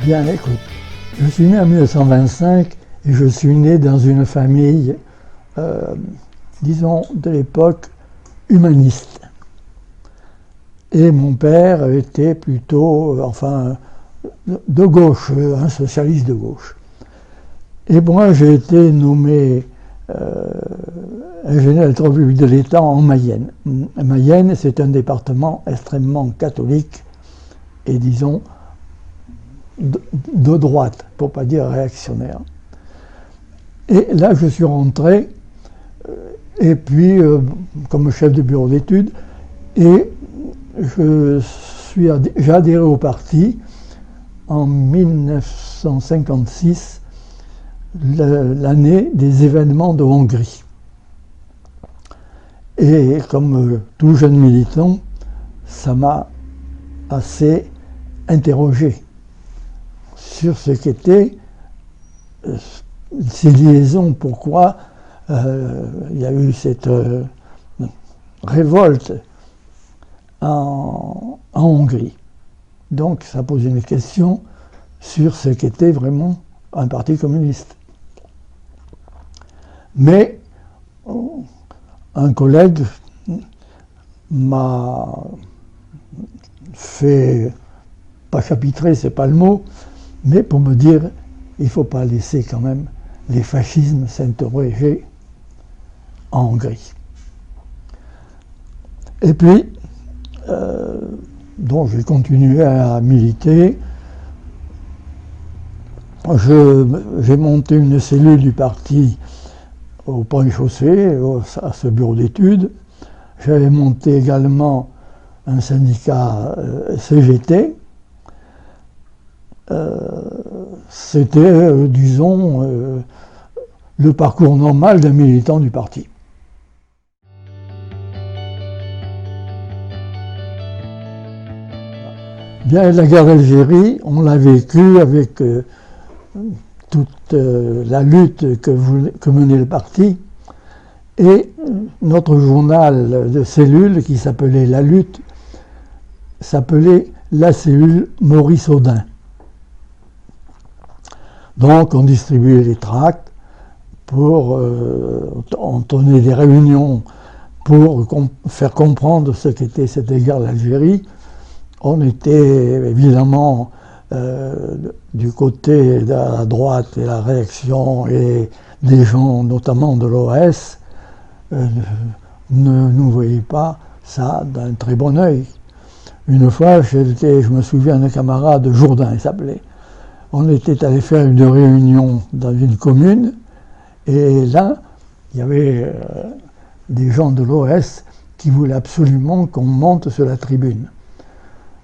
Bien, écoute, je suis né en 1925 et je suis né dans une famille, disons, de l'époque humaniste. Et mon père était plutôt, de gauche, un socialiste de gauche. Et moi, j'ai été nommé ingénieur électromécanique de l'État en Mayenne. Mayenne, c'est un département extrêmement catholique et, disons, de droite, pour ne pas dire réactionnaire. Et là, je suis rentré, et puis, comme chef de bureau d'études, et j'ai adhéré au parti en 1956, l'année des événements de Hongrie. Et comme tout jeune militant, ça m'a assez interrogé sur ce qu'étaient ces liaisons, pourquoi il y a eu cette révolte en Hongrie. Donc ça pose une question sur ce qu'était vraiment un parti communiste. Mais un collègue m'a fait, pas chapitrer, c'est pas le mot, mais pour me dire, il ne faut pas laisser quand même les fascismes s'interroger en Hongrie. Et puis, donc j'ai continué à militer. J'ai monté une cellule du parti au rez-de-chaussée, à ce bureau d'études. J'avais monté également un syndicat CGT. C'était, disons, le parcours normal d'un militant du parti. Bien, la guerre d'Algérie, on l'a vécue avec toute la lutte que menait le parti, et notre journal de cellule, qui s'appelait La Lutte, s'appelait la cellule Maurice Audin. Donc on distribuait les tracts, on tenait des réunions pour faire comprendre ce qu'était cette guerre d'Algérie. On était évidemment du côté de la droite et la réaction, et des gens, notamment de l'OS, ne nous voyaient pas ça d'un très bon œil. Une fois, je me souviens d'un camarade, Jourdain il s'appelait. On était allé faire une réunion dans une commune, et là, il y avait des gens de l'OS qui voulaient absolument qu'on monte sur la tribune.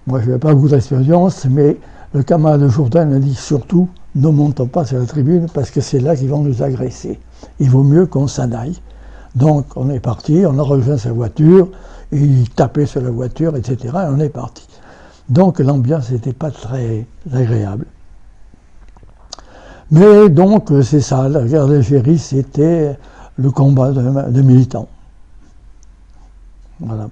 Moi, je n'avais pas beaucoup d'expérience, mais le camarade Jourdain m'a dit surtout, ne montons pas sur la tribune parce que c'est là qu'ils vont nous agresser. Il vaut mieux qu'on s'en aille. Donc, on est parti, on a rejoint sa voiture, et il tapait sur la voiture, etc., et on est parti. Donc, l'ambiance n'était pas très agréable. Mais donc, c'est ça, la guerre d'Algérie, c'était le combat de militants. Voilà.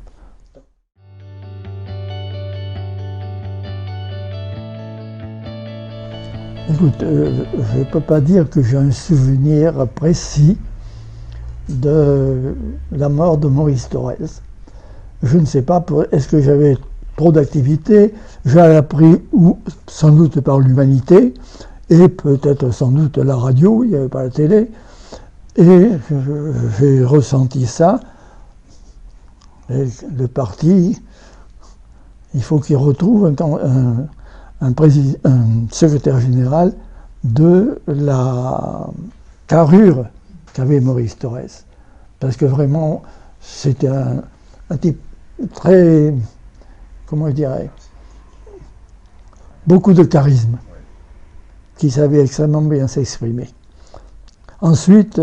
Écoute, je ne peux pas dire que j'ai un souvenir précis de la mort de Maurice Thorez. Je ne sais pas, est-ce que j'avais trop d'activités? J'ai appris, sans doute par l'humanité, et peut-être sans doute la radio, il n'y avait pas la télé, et j'ai ressenti ça. Et le parti, il faut qu'il retrouve un secrétaire général de la carrure qu'avait Maurice Thorez. Parce que vraiment, c'était un type très, comment je dirais, beaucoup de charisme, qui savait extrêmement bien s'exprimer. Ensuite,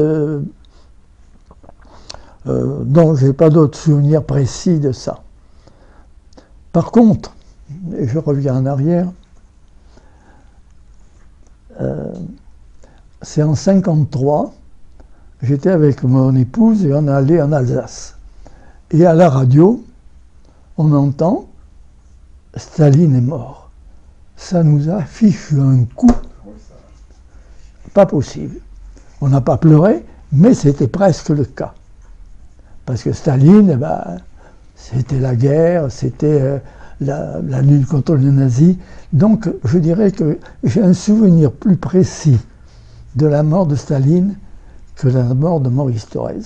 non, je n'ai pas d'autres souvenirs précis de ça. Par contre, et je reviens en arrière, c'est en 1953, j'étais avec mon épouse et on est allé en Alsace. Et à la radio, on entend « Staline est mort ». ça nous a fichu un coup pas possible. On n'a pas pleuré, mais c'était presque le cas. Parce que Staline, eh ben, c'était la guerre, c'était la lutte contre les nazis. Donc je dirais que j'ai un souvenir plus précis de la mort de Staline que la mort de Maurice Thorez.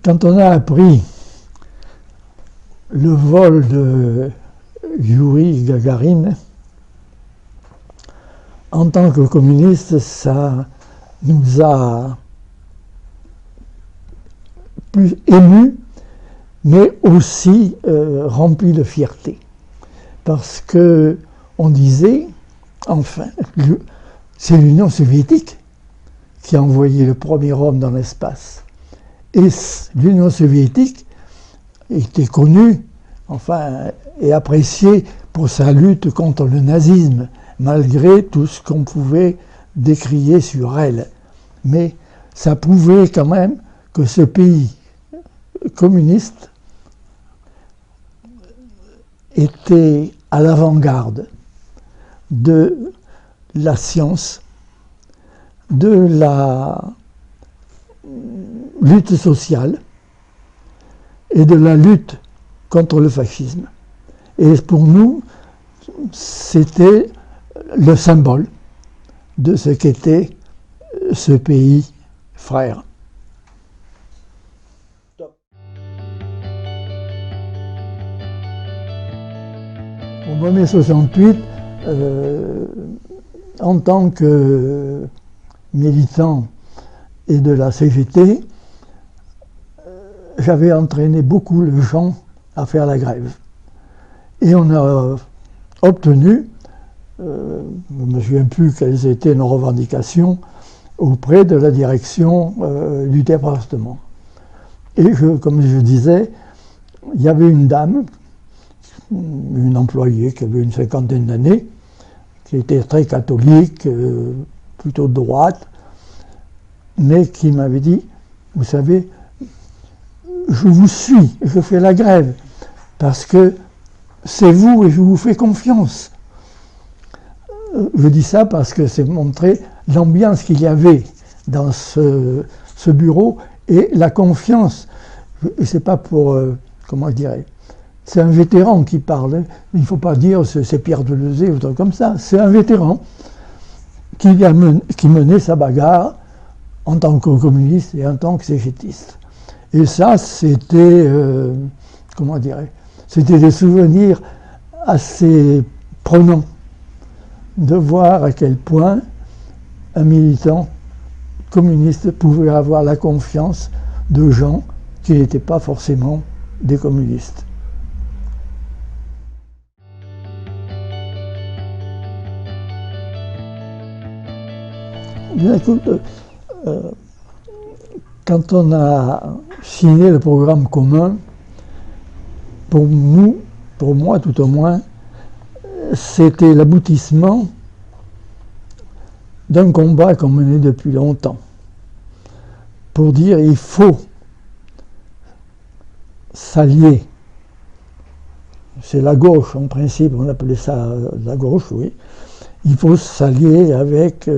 Quand on a appris le vol de Youri Gagarin, en tant que communistes, ça nous a plus émus, mais aussi remplis de fierté. Parce que on disait, enfin, c'est l'Union soviétique qui a envoyé le premier homme dans l'espace. Et l'Union soviétique était connue, enfin, et appréciée pour sa lutte contre le nazisme, malgré tout ce qu'on pouvait décrier sur elle. Mais ça prouvait quand même que ce pays communiste était à l'avant-garde de la science, de la lutte sociale et de la lutte contre le fascisme. Et pour nous, c'était le symbole de ce qu'était ce pays frère. Pour moi, mai 68, en tant que militant et de la CGT, j'avais entraîné beaucoup les gens à faire la grève. Et on a obtenu, je ne me souviens plus quelles étaient nos revendications, auprès de la direction du département. Et comme je disais, il y avait une dame, une employée qui avait une cinquantaine d'années, qui était très catholique, plutôt de droite, mais qui m'avait dit, vous savez, je vous suis, je fais la grève, parce que c'est vous et je vous fais confiance. Je dis ça parce que c'est montrer l'ambiance qu'il y avait dans ce bureau et la confiance. Et c'est pas pour, comment je dirais, c'est un vétéran qui parle. Il ne faut pas dire c'est Pierre Delezay ou truc comme ça. C'est un vétéran qui menait sa bagarre en tant que communiste et en tant que cégétiste. Et ça, c'était, comment dirais, c'était des souvenirs assez prenants de voir à quel point un militant communiste pouvait avoir la confiance de gens qui n'étaient pas forcément des communistes. Bien, écoute, quand on a signé le programme commun, pour nous, pour moi tout au moins, c'était l'aboutissement d'un combat qu'on menait depuis longtemps. Pour dire il faut s'allier. C'est la gauche, en principe, on appelait ça la gauche, oui. Il faut s'allier avec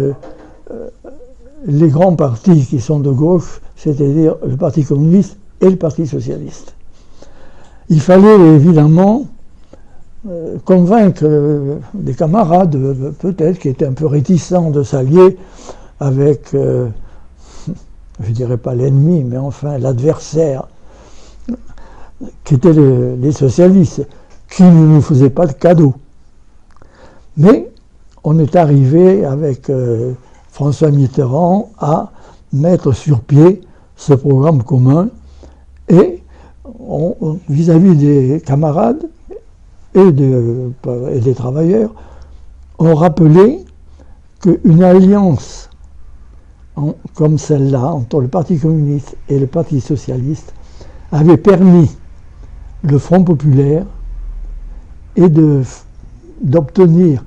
les grands partis qui sont de gauche, c'est-à-dire le Parti communiste et le Parti socialiste. Il fallait évidemment convaincre des camarades, peut-être, qui étaient un peu réticents de s'allier avec, je ne dirais pas l'ennemi, mais enfin l'adversaire, qui étaient les socialistes, qui ne nous faisaient pas de cadeaux. Mais on est arrivé avec François Mitterrand à mettre sur pied ce programme commun et vis-à-vis des camarades et des travailleurs, on rappelait qu'une alliance comme celle-là entre le Parti communiste et le Parti socialiste avait permis le Front populaire et d'obtenir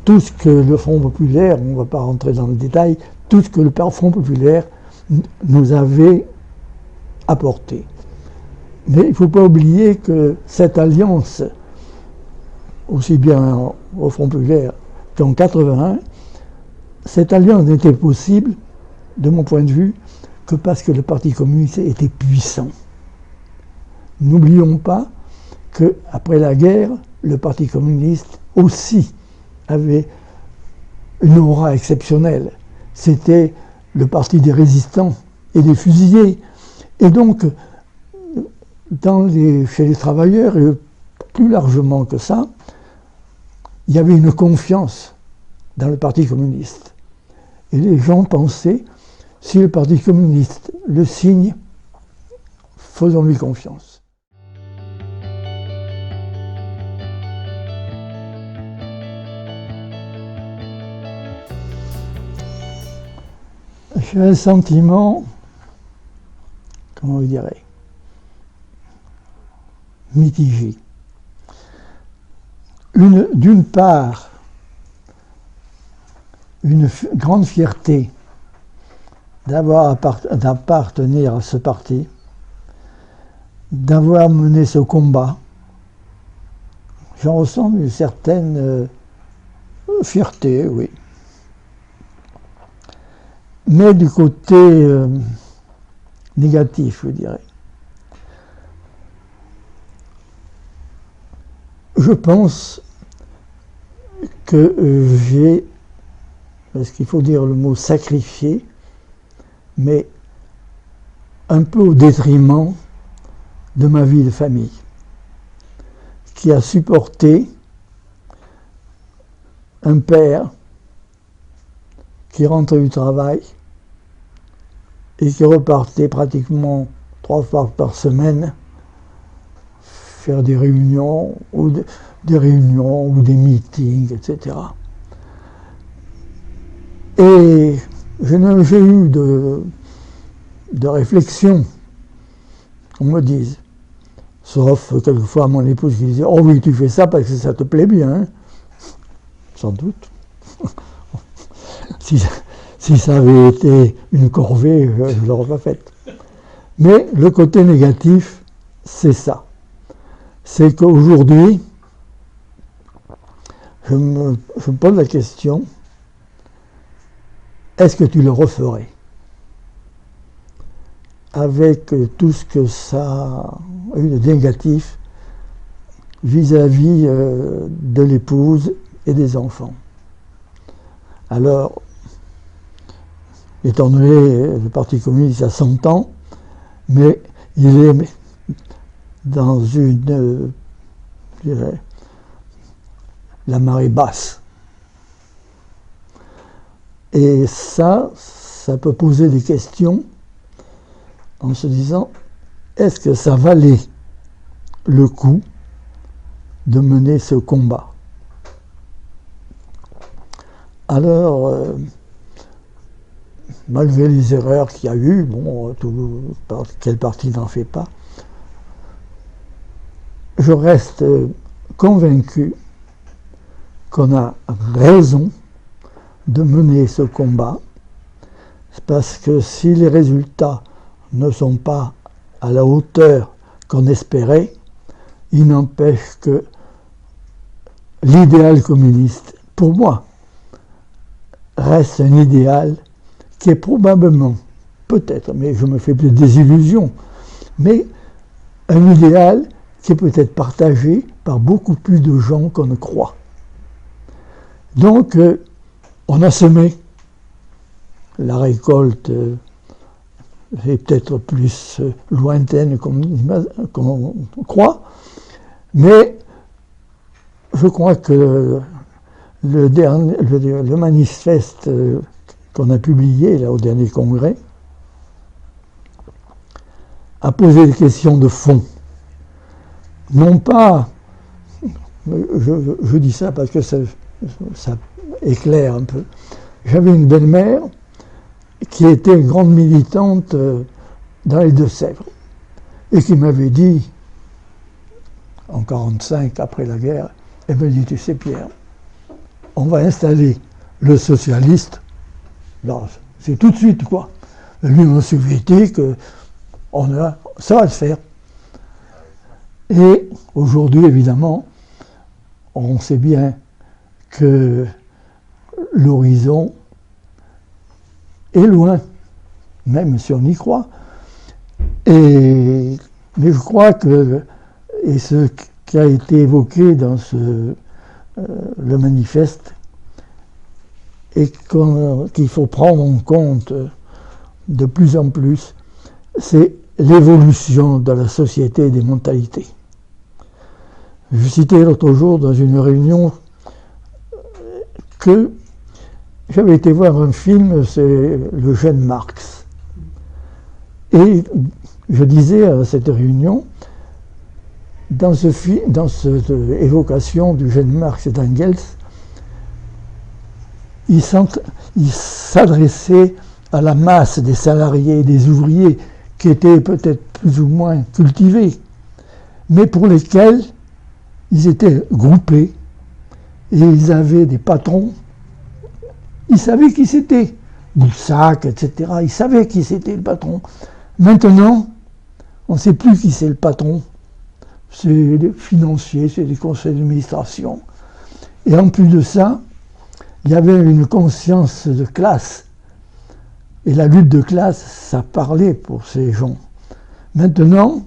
tout ce que le Front populaire, on ne va pas rentrer dans le détail, tout ce que le Front populaire nous avait apporté. Mais il ne faut pas oublier que cette alliance, aussi bien au Front populaire qu'en 1981, cette alliance n'était possible, de mon point de vue, que parce que le Parti communiste était puissant. N'oublions pas qu'après la guerre, le Parti communiste aussi avait une aura exceptionnelle. C'était le parti des résistants et des fusillés. Et donc, chez les travailleurs, et plus largement que ça, il y avait une confiance dans le Parti communiste. Et les gens pensaient, si le Parti communiste le signe, faisons-lui confiance. J'ai un sentiment, comment vous dirais, mitigé. D'une part, une grande fierté d'appartenir à ce parti, d'avoir mené ce combat. J'en ressens une certaine fierté, oui. Mais du côté négatif, je dirais. Je pense que j'ai, parce qu'il faut dire le mot sacrifié, mais un peu au détriment de ma vie de famille, qui a supporté un père qui rentrait du travail et qui repartait pratiquement 3 fois par semaine faire des réunions ou des meetings, etc. Et j'ai eu de réflexion, qu'on me dise, sauf quelquefois mon épouse qui disait « Oh oui, tu fais ça parce que ça te plaît bien. Hein ». Sans doute. Si ça avait été une corvée, je ne l'aurais pas faite. Mais le côté négatif, c'est ça. C'est qu'aujourd'hui, je me pose la question, est-ce que tu le referais? Avec tout ce que ça a eu de négatif vis-à-vis de l'épouse et des enfants. Alors, étant donné le Parti communiste a 100 ans, mais il est dans une, je dirais, la marée basse. Et ça peut poser des questions en se disant, est-ce que ça valait le coup de mener ce combat? Alors, malgré les erreurs qu'il y a eu, bon, quel parti n'en fait pas, je reste convaincu qu'on a raison de mener ce combat, parce que si les résultats ne sont pas à la hauteur qu'on espérait, il n'empêche que l'idéal communiste, pour moi, reste un idéal qui est probablement, peut-être, mais je me fais plus des illusions, mais un idéal qui est peut-être partagé par beaucoup plus de gens qu'on ne croit. Donc, on a semé. La récolte est peut-être plus lointaine qu'on croit, mais je crois que le manifeste qu'on a publié là, au dernier congrès a posé des questions de fond. Non pas, je dis ça parce que ça éclaire un peu. J'avais une belle-mère qui était une grande militante dans les Deux-Sèvres et qui m'avait dit, en 1945, après la guerre, elle me dit, tu sais Pierre, on va installer le socialiste, là, c'est tout de suite quoi, l'Union soviétique, ça va le faire. Et aujourd'hui, évidemment, on sait bien que l'horizon est loin, même si on y croit. Mais je crois que, et ce qui a été évoqué dans le manifeste, et qu'il faut prendre en compte de plus en plus, c'est l'évolution de la société et des mentalités. Je citais l'autre jour dans une réunion que j'avais été voir un film, c'est Le jeune Marx. Et je disais à cette réunion, dans cette évocation du jeune Marx et d'Engels, il s'adressait à la masse des salariés et des ouvriers qui étaient peut-être plus ou moins cultivés, mais pour lesquels ils étaient groupés et ils avaient des patrons. Ils savaient qui c'était, Boussac, etc. Ils savaient qui c'était le patron. Maintenant, on ne sait plus qui c'est le patron. C'est les financiers, c'est les conseils d'administration. Et en plus de ça, il y avait une conscience de classe. Et la lutte de classe, ça parlait pour ces gens. Maintenant,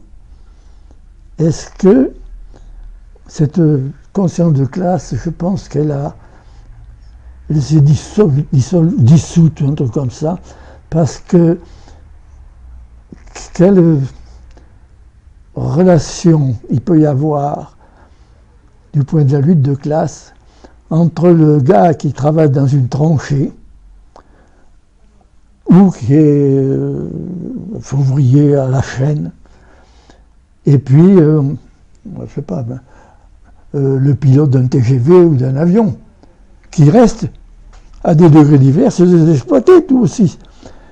est-ce que cette conscience de classe, je pense qu'elle s'est dissoute, un truc comme ça, parce que quelle relation il peut y avoir du point de la lutte de classe entre le gars qui travaille dans une tranchée ou qui est ouvrier à la chaîne, et puis, je sais pas, le pilote d'un TGV ou d'un avion, qui reste à des degrés divers, c'est des exploités tout aussi.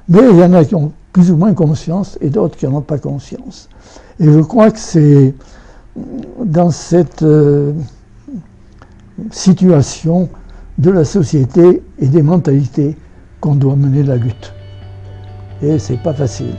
Mais il y en a qui ont plus ou moins conscience et d'autres qui n'en ont pas conscience. Et je crois que c'est dans cette situation de la société et des mentalités qu'on doit mener la lutte. Et c'est pas facile.